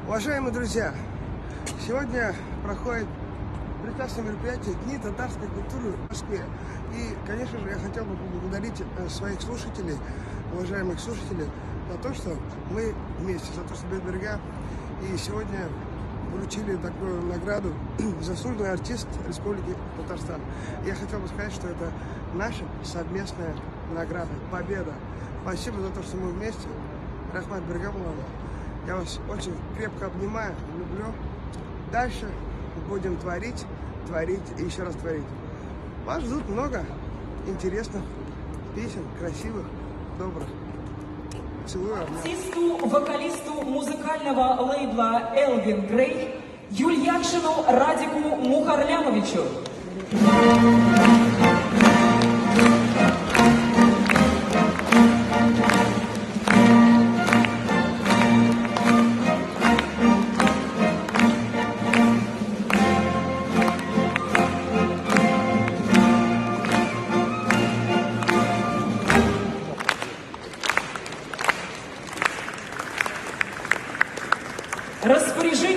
Уважаемые друзья, сегодня проходит прекрасное мероприятие «Дни татарской культуры» в Москве. И, конечно же, я хотел бы поблагодарить своих слушателей, уважаемых слушателей, за то, что мы вместе, за то, что Бельберга. И сегодня вручили такую награду «Заслуженный артист Республики Татарстан». Я хотел бы сказать, что это наша совместная награда, победа. Спасибо за то, что мы вместе. Рахмат Бергамуловна. Я вас очень крепко обнимаю, люблю. Дальше будем творить и еще раз творить. Вас ждут много интересных песен, красивых, добрых. Целую. Артисту, вокалисту музыкального лейбла Элвин Грей Юльякшину Радику Мухарлямовичу. Распоряжение.